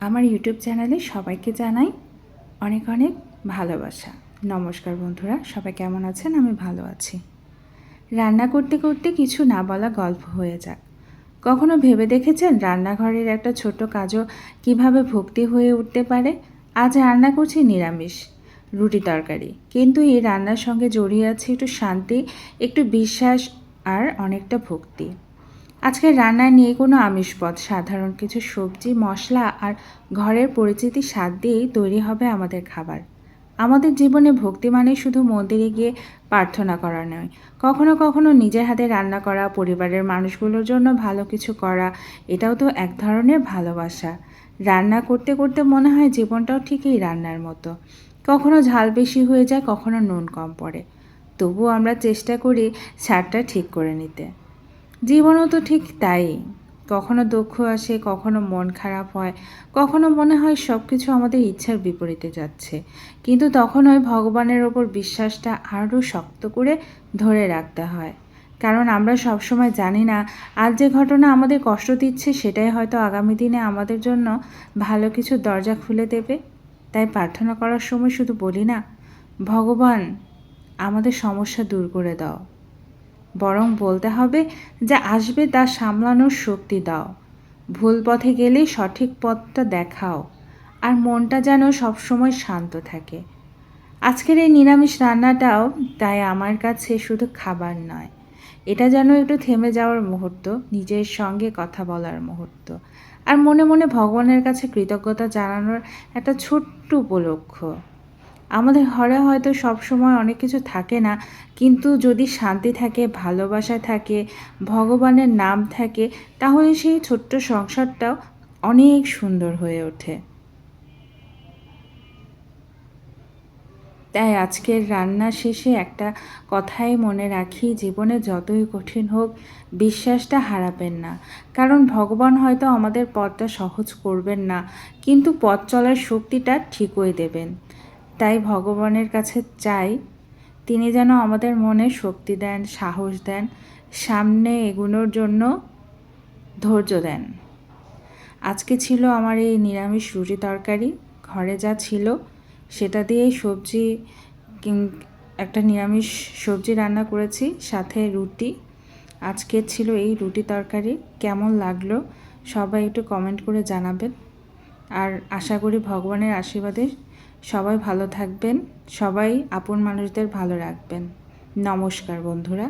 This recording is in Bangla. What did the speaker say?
আমার ইউটিউব চ্যানেলে সবাইকে জানাই অনেক অনেক ভালোবাসা। নমস্কার বন্ধুরা, সবাই কেমন আছেন? আমি ভালো আছি। রান্না করতে করতে কিছু না বলা গল্প হয়ে যাক। কখনো ভেবে দেখেছেন রান্নাঘরের একটা ছোট কাজও কিভাবে ভক্তি হয়ে উঠতে পারে? আজ রান্না করছি নিরামিষ রুটি তরকারি, কিন্তু এই রান্নার সঙ্গে জড়িয়ে আছে একটু শান্তি, একটু বিশ্বাস আর অনেকটা ভক্তি। আজকের রান্নায় নিয়ে কোনো আমিষ পদ, সাধারণ কিছু সবজি, মশলা আর ঘরের পরিচিতি স্বাদ দিয়েই তৈরি হবে আমাদের খাবার। আমাদের জীবনে ভক্তি মানে শুধু মন্দিরে গিয়ে প্রার্থনা করা নয়, কখনো কখনো নিজের হাতে রান্না করা, পরিবারের মানুষগুলোর জন্য ভালো কিছু করা, এটাও তো এক ধরনের ভালোবাসা। রান্না করতে করতে মনে হয় জীবনটাও ঠিক এই রান্নার মতো। কখনো ঝাল বেশি হয়ে যায়, কখনো নুন কম পড়ে, তবুও আমরা চেষ্টা করি স্বাদটা ঠিক করে নিতে। জীবনও তো ঠিক তাই। কখনো দুঃখ আসে, কখনো মন খারাপ হয়, কখনো মনে হয় সব কিছু আমাদের ইচ্ছার বিপরীতে যাচ্ছে, কিন্তু তখন ওই ভগবানের ওপর বিশ্বাসটা আরও শক্ত করে ধরে রাখতে হয়। কারণ আমরা সবসময় জানি না আজ যে ঘটনা আমাদের কষ্ট দিচ্ছে সেটাই হয়তো আগামী দিনে আমাদের জন্য ভালো কিছু দরজা খুলে দেবে। তাই প্রার্থনা করার সময় শুধু বলি না, ভগবান আমাদের সমস্যা দূর করে দাও, বরং বলতে হবে যা আসবে তা সামলানোর শক্তি দাও। ভুল পথে গেলে সঠিক পথটা দেখাও, আর মনটা যেন সবসময় শান্ত থাকে। আজকের এই নিরামিষ রান্নাটাও তাই আমার কাছে শুধু খাবার নয়, এটা যেন একটু থেমে যাওয়ার মুহূর্ত, নিজের সঙ্গে কথা বলার মুহূর্ত, আর মনে মনে ভগবানের কাছে কৃতজ্ঞতা জানানোর একটা ছোট্ট উপলক্ষ। আমাদের ঘরে হয়তো সবসময় অনেক কিছু থাকে না, কিন্তু যদি শান্তি থাকে, ভালোবাসা থাকে, ভগবানের নাম থাকে, তাহলে সেই ছোট্ট সংসারটাও অনেক সুন্দর হয়ে ওঠে। তাই আজকের রান্না শেষে একটা কথাই মনে রাখি, জীবনে যতই কঠিন হোক বিশ্বাসটা হারাবেন না। কারণ ভগবান হয়তো আমাদের পথটা সহজ করবেন না, কিন্তু পথ চলার শক্তিটা ঠিকই দেবেন। তাই ভগবানের কাছে চাই তিনি যেন আমাদের মনে শক্তি দেন, সাহস দেন, সামনে এগোনোর জন্য ধৈর্য দেন। আজকে ছিল আমার এই নিরামিষ রুটি তরকারি। ঘরে যা ছিল সেটা দিয়েই একটা নিরামিষ সবজি রান্না করেছি, সাথে রুটি। আজকে ছিল এই রুটি তরকারি। কেমন লাগলো সবাই একটু কমেন্ট করে জানাবেন। আর আশা করি ভগবানের আশীর্বাদে সবাই ভালো থাকবেন, সবাই আপন মানুষদের ভালো রাখবেন। নমস্কার বন্ধুরা।